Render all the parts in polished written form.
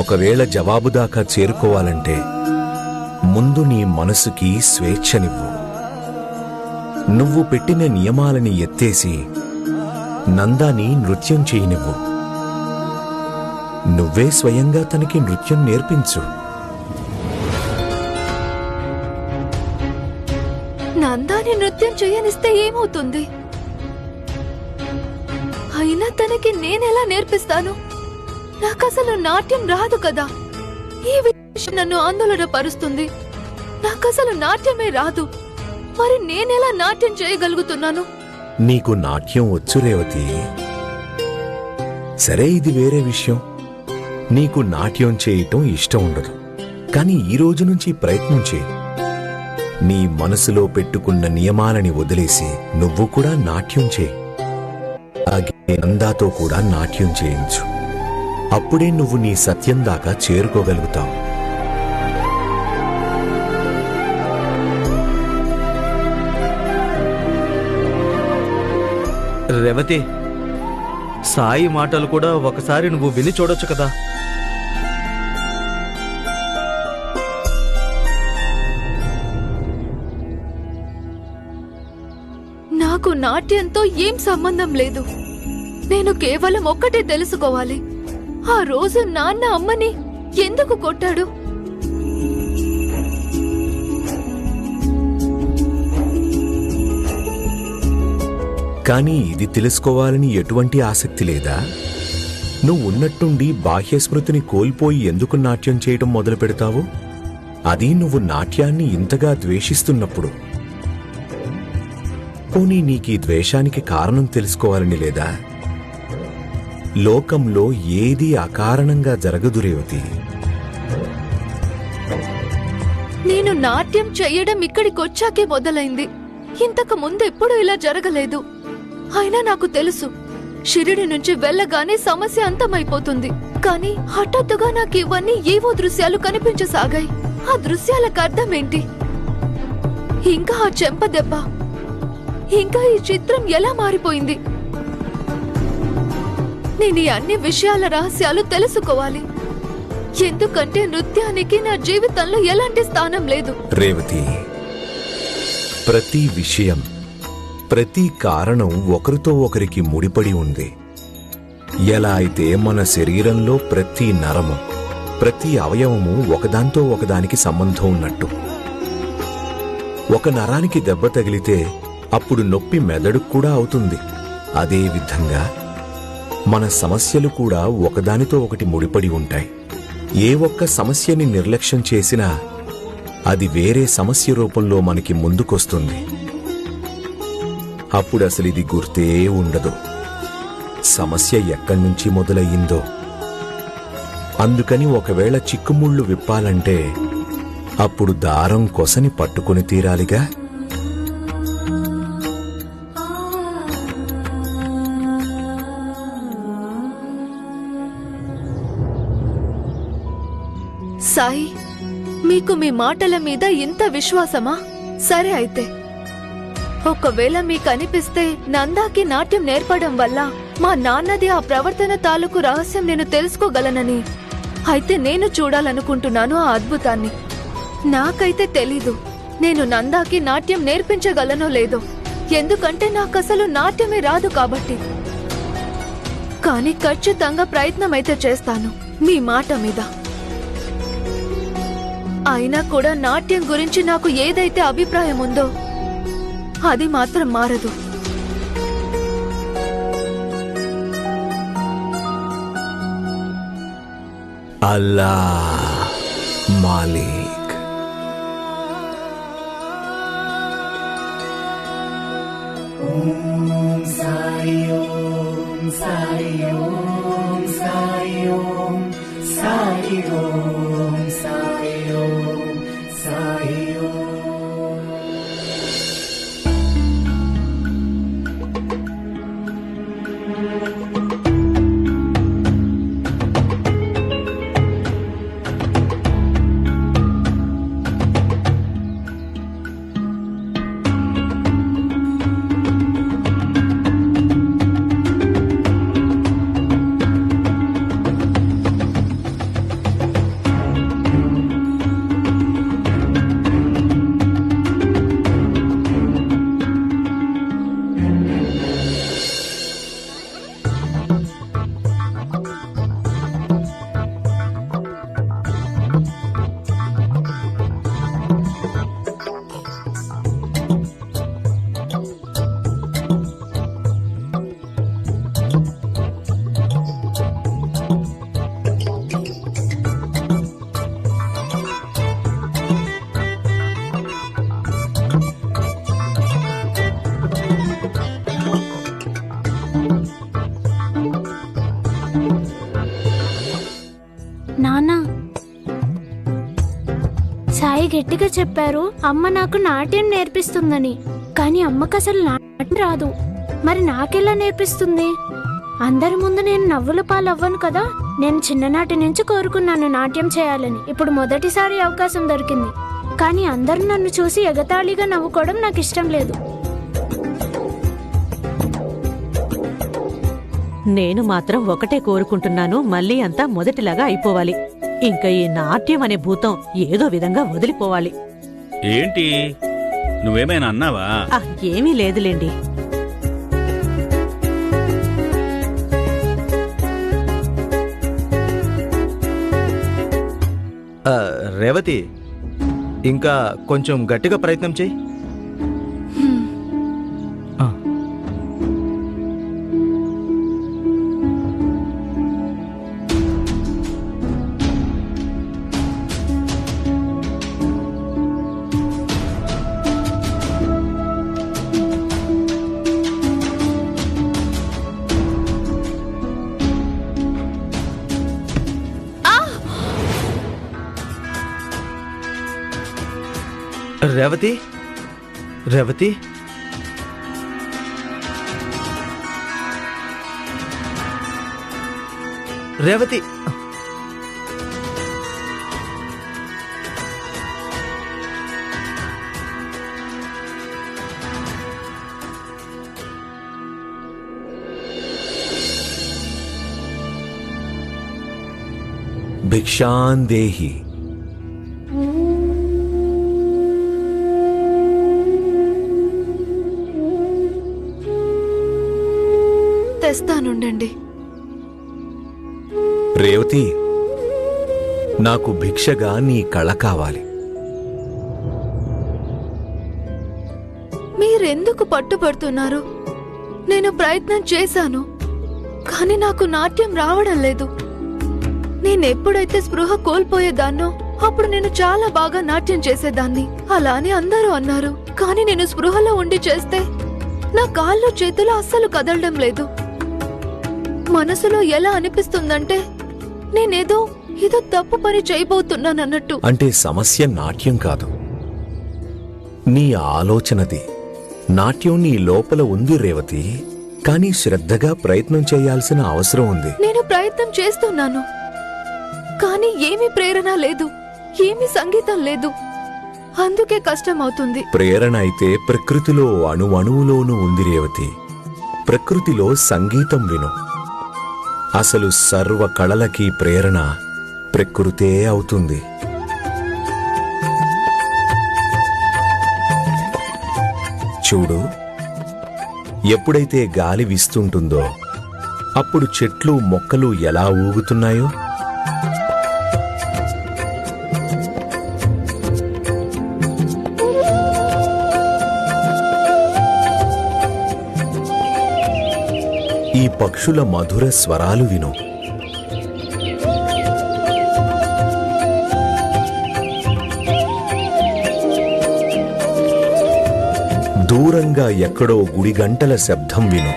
ఒకవేళ జవాబు దాకా చేరుకోవాలంటే ముందు నీ మనసుకి స్వేచ్ఛనివ్వు. నువ్వు పెట్టిన నియమాలని ఎత్తేసి నందాని నృత్యం చేయనివ్వు. నువ్వే స్వయంగా తనకి నృత్యం నేర్పించు. నందాని నృత్యం చేయనిస్తే ఏమవుతుంది? అయినా తనకి నేనెలా నేర్పిస్తాను? నాకసలు నాట్యం రాదు కదా. ఈ విషయం నన్ను ఆందోళన పరుస్తుంది. నాకసలు నాట్యమే రాదు. మరి నేనెలా నాట్యం చేయగలుగుతున్నాను? నీకు నాట్యం వచ్చు రేవతి. సరే, ఇది వేరే విషయం. నీకు నాట్యం చేయటం ఇష్టం ఉండదు, కానీ ఈ రోజు నుంచి ప్రయత్నం చేయి. నీ మనసులో పెట్టుకున్న నియమాలని వదిలేసి నువ్వు కూడా నాట్యం చేయి. అలాగే నందాతో కూడా నాట్యం చేయించు. అప్పుడే నువ్వు నీ సత్యం దాకా చేరుకోగలుగుతావు. రేవతి, సాయి మాటలు కూడా ఒకసారి నువ్వు విని చూడొచ్చు కదా. నాకు నాట్యంతో ఏం సంబంధం లేదు. నేను కేవలం ఒక్కటే తెలుసుకోవాలి. ఆ రోజు నాన్న అమ్మని ఎందుకు కొట్టాడు? కానీ ఇది తెలుసుకోవాలని ఎటువంటి ఆసక్తి లేదా? నువ్వు ఉన్నట్టుండి బాహ్య స్మృతిని కోల్పోయి ఎందుకు నాట్యం చేయటం మొదలు పెడతావు? అది నువ్వు నాట్యాన్ని ఇంతగా ద్వేషిస్తున్నప్పుడు. పోనీ నీకీ ద్వేషానికి కారణం తెలుసుకోవాలని లేదా? లోకంలో ఏదీ అకారణంగా జరగదు రేవతి. నేను నాట్యం చెయ్యడం ఇక్కడికొచ్చాకే మొదలైంది. ఇంతకు ముందెప్పుడు ఇలా జరగలేదు. అయినా నాకు తెలుసు, షిరిడి నుంచి వెళ్ళగానే సమస్య అంతమైపోతుంది. కానీ హఠాత్తుగా నాకు ఇవన్నీ ఏవో దృశ్యాలు కనిపించసాగాయి. ఆ దృశ్యాలకు అర్థమేంటి? ఇంకా ఆ చెంప దెబ్బ, ఇంకా ఈ చిత్రం ఎలా మారిపోయింది? నేను ఈ అన్ని విషయాల రహస్యాలు తెలుసుకోవాలి. ఎందుకంటే నృత్యానికి నా జీవితంలో ఎలాంటి స్థానం లేదు. రేవతి, ప్రతి విషయం, ప్రతి కారణం ఒకరితో ఒకరికి ముడిపడి ఉంది. ఎలా అయితే మన శరీరంలో ప్రతి నరము, ప్రతి అవయవము ఒకదాంతో ఒకదానికి సంబంధం ఉన్నట్టు. ఒక నరానికి దెబ్బ తగిలితే అప్పుడు నొప్పి మెదడుకు కూడా అవుతుంది. అదే విధంగా మన సమస్యలు కూడా ఒకదానితో ఒకటి ముడిపడి ఉంటాయి. ఏ ఒక్క సమస్యని నిర్లక్ష్యం చేసినా అది వేరే సమస్య రూపంలో మనకి ముందుకొస్తుంది. అప్పుడు అసలు ఇది గుర్తే ఉండదు, సమస్య ఎక్కడి నుంచి మొదలయ్యిందో. అందుకని ఒకవేళ చిక్కుముళ్ళు విప్పాలంటే అప్పుడు దారం కొసని పట్టుకుని తీరాలిగా. సాయి, మీకు మీ మాటల మీద ఇంత విశ్వాసమా? సరే అయితే, ఒకవేళ మీకు అనిపిస్తే నందాకి నాట్యం నేర్పడం వల్ల మా నాన్నది ఆ ప్రవర్తన తాలూకు రహస్యం నేను తెలుసుకోగలనని, అయితే నేను చూడాలనుకుంటున్నాను ఆ అద్భుతాన్ని. నాకైతే తెలీదు నేను నందాకి నాట్యం నేర్పించగలనో లేదో, ఎందుకంటే నాకసలు నాట్యమే రాదు కాబట్టి. కానీ ఖచ్చితంగా ప్రయత్నమైతే చేస్తాను, మీ మాట మీద. అయినా కూడా నాట్యం గురించి నాకు ఏదైతే అభిప్రాయం ఉందో అది మాత్రం మారదు. అల్లా మాలిక్. ఓం సాయి ఓం సాయి ఓం సాయి ఓం సాయి ఓం సాయి ఓం సాయి ఓం. నానా, సాయి గట్టిగా చెప్పారు అమ్మ నాకు నాట్యం నేర్పిస్తుందని. కానీ అమ్మకు అసలు నాట్యం రాదు. మరి నాకెలా నేర్పిస్తుంది? అందరి ముందు నేను నవ్వుల పాలవ్వను కదా. నేను చిన్ననాటి నుంచి కోరుకున్నాను నాట్యం చేయాలని. ఇప్పుడు మొదటిసారి అవకాశం దొరికింది. కానీ అందరూ నన్ను చూసి ఎగతాళిగా నవ్వుకోవడం నాకు ఇష్టం లేదు. నేను మాత్రం ఒకటే కోరుకుంటున్నాను, మళ్ళీ అంతా మొదటిలాగా అయిపోవాలి. ఇంకా ఈ నాట్యం అనే భూతం ఏదో విధంగా వదిలిపోవాలి. ఏంటి నువ్వేమైనా అన్నావా? ఏమీ లేదులేండి. రేవతి, ఇంకా కొంచెం గట్టిగా ప్రయత్నం చెయ్యి. రేవతి, రేవతి, రేవతి. భిక్షాందేహి. తెస్తానుండండి. రేవతి, నాకు భిక్షగా నీ కళ కావాలి. మీరెందుకు పట్టుబడుతున్నారు? నేను ప్రయత్నం చేశాను, కానీ నాకు నాట్యం రావడం లేదు. నేనెప్పుడైతే స్పృహ కోల్పోయేదాన్నో అప్పుడు నేను చాలా బాగా నాట్యం చేసేదాన్ని. అలా అని అందరూ అన్నారు. కానీ నేను స్పృహలో ఉండి చేస్తే నా కాళ్ళు చేతులు అస్సలు కదలడం లేదు. మనసులో ఎలా అనిపిస్తుందంటే నేనేదో తప్పు పని చేయబోతున్నానన్నట్టు. అంటే సమస్య నాట్యం కాదు, నీ ఆలోచనది. నాట్యం నీ లోపల ఉంది రేవతి, కానీ శ్రద్ధగా ప్రయత్నం చేయాల్సిన అవసరం ఉంది. నేను ప్రయత్నం చేస్తున్నాను, కానీ ఏమీ ప్రేరణ లేదు, ఏమీ సంగీతం లేదు. అందుకే కష్టమవుతుంది. ప్రేరణ అయితే ప్రకృతిలో అణువణువులోనూ ఉంది రేవతి. ప్రకృతిలో సంగీతం విను. అసలు సర్వ కళలకి ప్రేరణ ప్రకృతే అవుతుంది. చూడు, ఎప్పుడైతే గాలి వీస్తుంటుందో అప్పుడు చెట్లు మొక్కలు ఎలా ఊగుతున్నాయో, ఈ పక్షుల మధుర స్వరాలు విను. దూరంగా ఎక్కడో గుడి గంటల శబ్దం విను.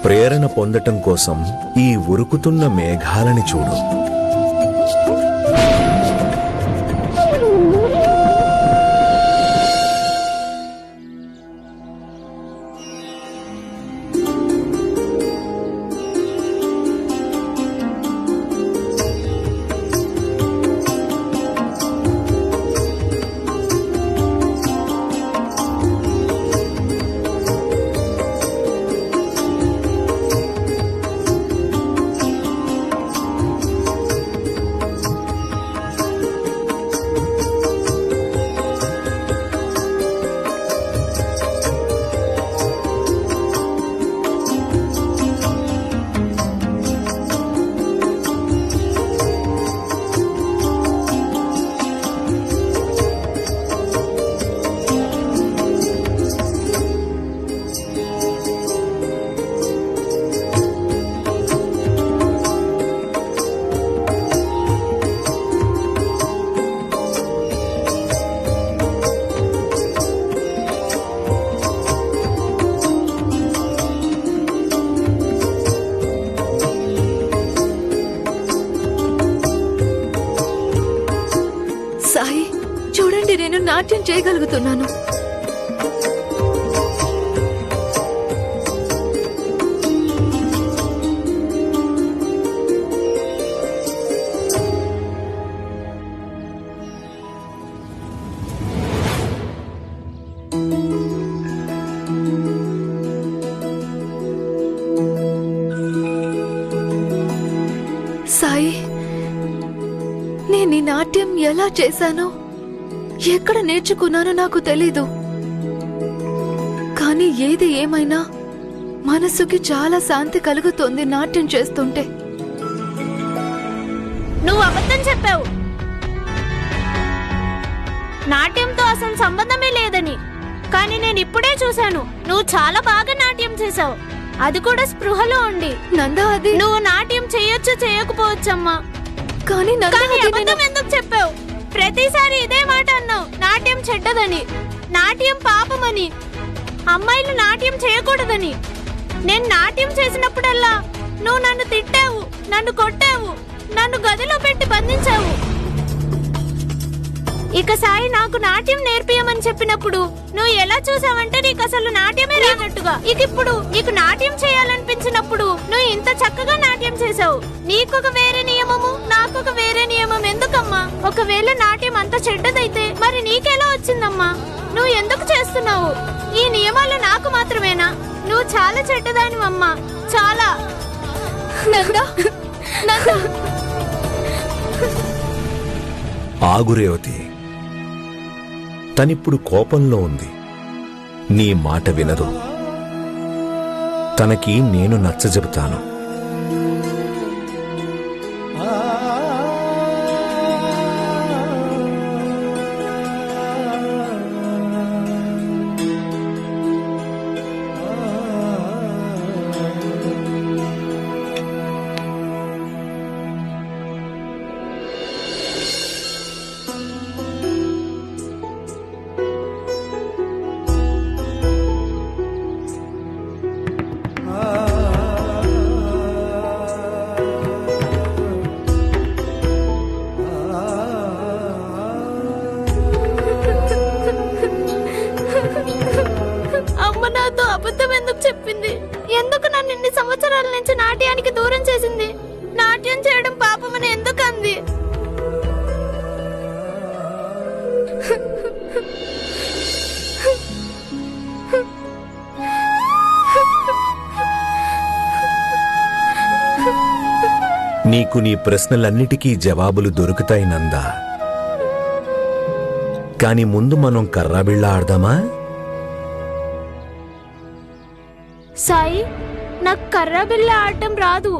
ప్రేరణ పొందటం కోసం ఈ ఉరుకుతున్న మేఘాలని చూడు. చేయగలుగుతున్నాను. సాయి, నేను ఈ నాట్యం ఎలా చేశానో, ఎక్కడ నేర్చుకున్నానో నాకు తెలీదు. కానీ ఏది ఏమైనా మనసుకి చాలా శాంతి కలుగుతుంది నాట్యం చేస్తుంటే. నువ్వు అబద్ధం చెప్పావు. నాట్యంతో అసలు సంబంధమే లేదని. కానీ నేను ఇప్పుడే చూశాను, నువ్వు చాలా బాగా నాట్యం చేశావు, అది కూడా స్పృహలో ఉండి. నందా, అది నువ్వు నాట్యం చేయొచ్చు చేయకపోవచ్చమ్మా, కానీ నందా, కానీ అది అబద్ధం నేను- ఎందుకు చెప్పావు? ప్రతిసారి ఇదే మాట అన్నావు, నాట్యం చెడ్డదని, నాట్యం పాపమని, అమ్మాయిలు నాట్యం చేయకూడదని. నేను నాట్యం చేసినప్పుడల్లా నువ్వు నన్ను తిట్టావు, నన్ను కొట్టావు, నన్ను గదిలో పెట్టి బంధించావు. ఇక సాయి నాకు నాట్యం నేర్పియమని చెప్పినప్పుడు నువ్వు ఎలా చూసావంటే నీకు అసలు నాట్యమే రానట్టుగా. ఇక ఇప్పుడు నీకు నాట్యం చేయాలనిపించినప్పుడు నువ్వు ఇంత చక్కగా నాట్యం చేసావు. నీకొక వేరే నియమము, నాకొక వేరే నియమం ఎందుకమ్మా? ఒకవేళ నాట్యం అంత చెడ్డదైతే మరి నీకెలా వచ్చిందమ్మా? నువ్వు ఎందుకు చేస్తున్నావు? ఈ నియమాలు నాకు మాత్రమేనా? నువ్వు చాలా చెడ్డదానివమ్మా, చాలా. నందా, నందా. ఆగు రేవతి, తనిప్పుడు కోపంలో ఉంది. నీ మాట వినదు. తనకి నేను నచ్చజెబుతాను. అమ్మ నాతో అబద్ధం ఎందుకు చెప్పింది? ఎందుకు నన్ను ఇన్ని సంవత్సరాల నుంచి నాట్యానికి దూరం చేసింది? నాట్యం చేయడం పాపమని ఎందుకు అంది? నీకు నీ ప్రశ్నలన్నిటికీ జవాబులు దొరుకుతాయి నందా. కాని ముందు మనం కర్రాబిళ్ళ ఆడదామా? సాయి, నాకు కర్రా బిల్ల ఆడటం రాదు.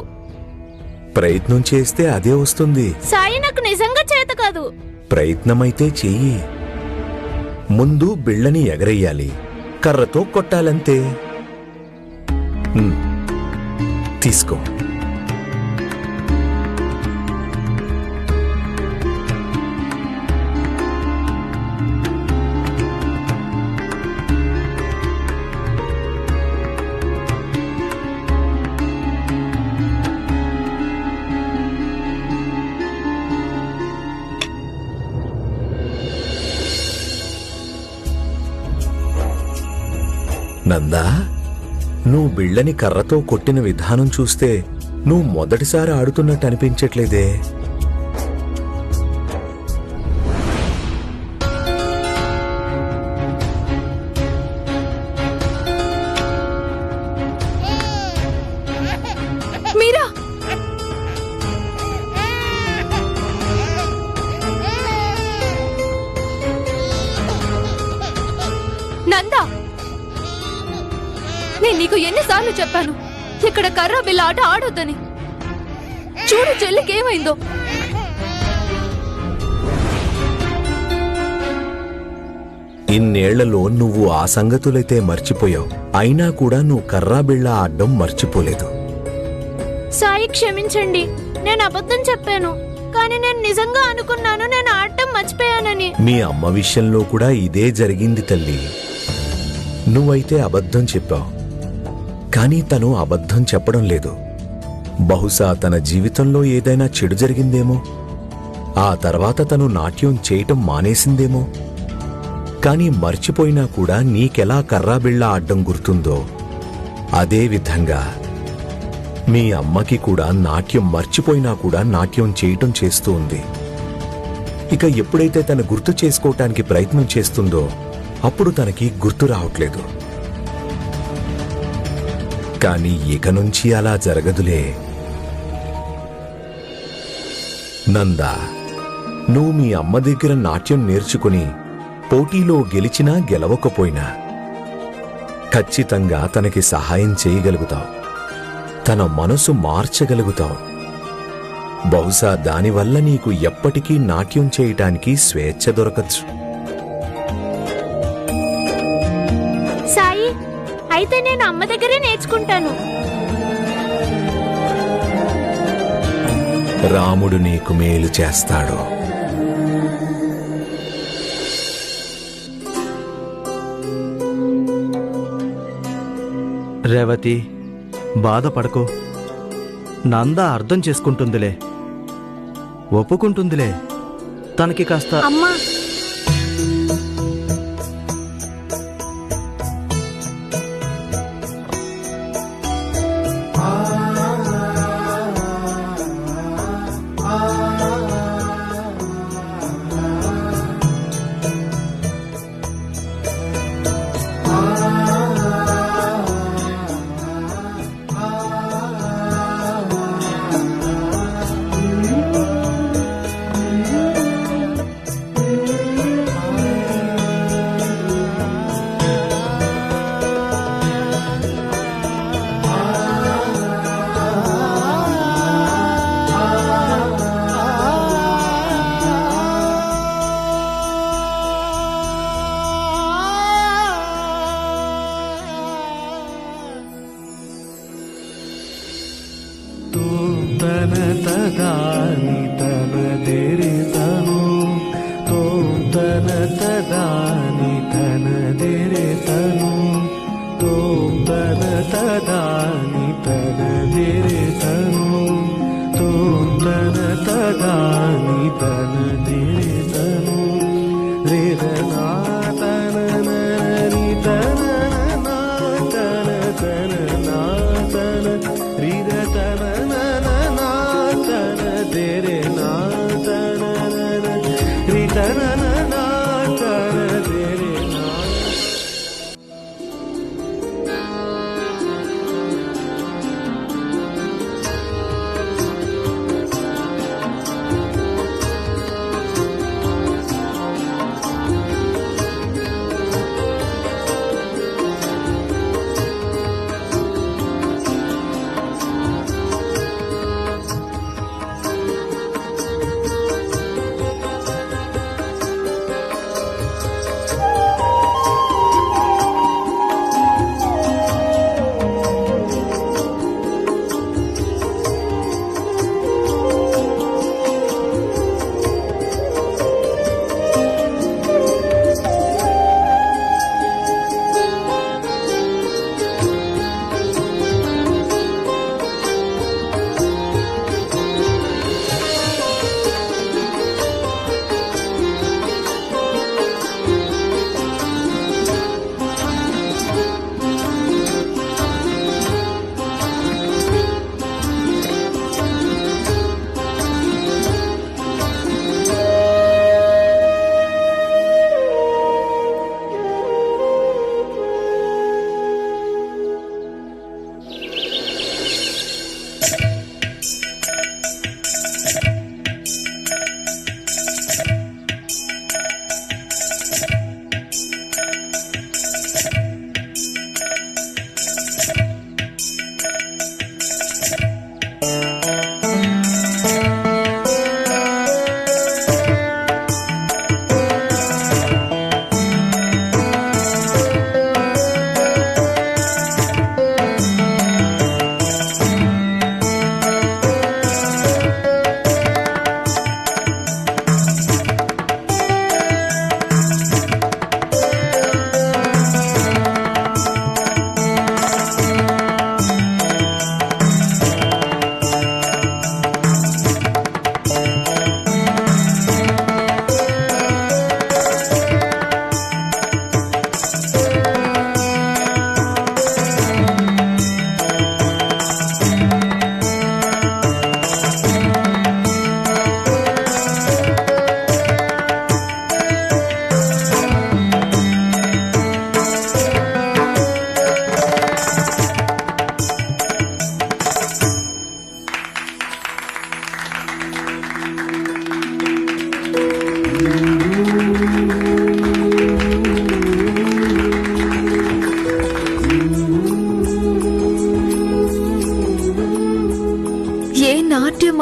ప్రయత్నం చేస్తే అదే వస్తుంది. సాయి, నాకు నిజంగా చేత కాదు. ప్రయత్నమైతే చెయ్యి. ముందు బిళ్ళని ఎగరెయ్యాలి, కర్రతో కొట్టాలంతే. తీసుకో. నందా, నువ్వు బిళ్ళని కర్రతో కొట్టిన విధానం చూస్తే నువ్వు మొదటిసారి ఆడుతున్నట్టు అనిపించట్లేదే. మీరా, నందా, నేను నీకు ఎన్నిసార్లు చెప్పాను ఇక్కడ కర్ర బిల్ల ఆట ఆడొద్దని. చూడు చెల్లికి ఏమైందో. ఇన్నేళ్లలో నువ్వు ఆ సంగతులైతే మర్చిపోయావు. అయినా కూడా నువ్వు కర్రా బిళ్ళ ఆడ్డం మర్చిపోలేదు. సాయి, క్షమించండి, నేను అబద్ధం చెప్పాను. కానీ నేను నిజంగా అనుకున్నాను నేను ఆడటం మర్చిపోయానని. మీ అమ్మ విషయంలో కూడా ఇదే జరిగింది తల్లి. నువ్వైతే అబద్ధం చెప్పావు, కానీ తను అబద్ధం చెప్పడం లేదు. బహుశా తన జీవితంలో ఏదైనా చెడు జరిగిందేమో. ఆ తర్వాత తను నాట్యం చేయటం మానేసిందేమో. కాని మర్చిపోయినా కూడా నీకెలా కర్రాబిళ్ళ ఆడ్డం గుర్తుందో అదే విధంగా మీ అమ్మకి కూడా నాట్యం మర్చిపోయినా కూడా నాట్యం చేయటం చేస్తూ ఉంది. ఇక ఎప్పుడైతే తన గుర్తు చేసుకోవటానికి ప్రయత్నం చేస్తుందో అప్పుడు తనకి గుర్తు రావట్లేదు. కాని ఇక నుంచి అలా జరగదులే. నందా, నువ్వు మీ అమ్మ దగ్గర నాట్యం నేర్చుకుని పోటీలో గెలిచినా గెలవకపోయినా ఖచ్చితంగా తనకి సహాయం చేయగలుగుతావు. తన మనసు మార్చగలుగుతావు. బహుశా దానివల్ల నీకు ఎప్పటికీ నాట్యం చేయటానికి స్వేచ్ఛ దొరకచ్చు. సాయి, అయితే నేను అమ్మ దగ్గరే నేర్చుకుంటాను. రాముడు నీకు మేలు చేస్తాడు. రేవతి, బాధపడకో. నంద అర్థం చేసుకుంటుందిలే, ఒప్పుకుంటుందిలే. తనకి కాస్త అమ్మా, తన తదాని తన దేరితను తన తదాని తన దేరితను తన తదాని తన దేరితను తన తదాని తన దేరితను రేదనా తన నరి తన నా తన తన నా తన రీద తన తన దేరే నా తన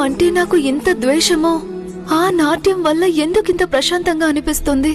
అంటే నాకు ఇంత ద్వేషమో ఆ నాట్యం వల్ల ఎందుకింత ప్రశాంతంగా అనిపిస్తుంది.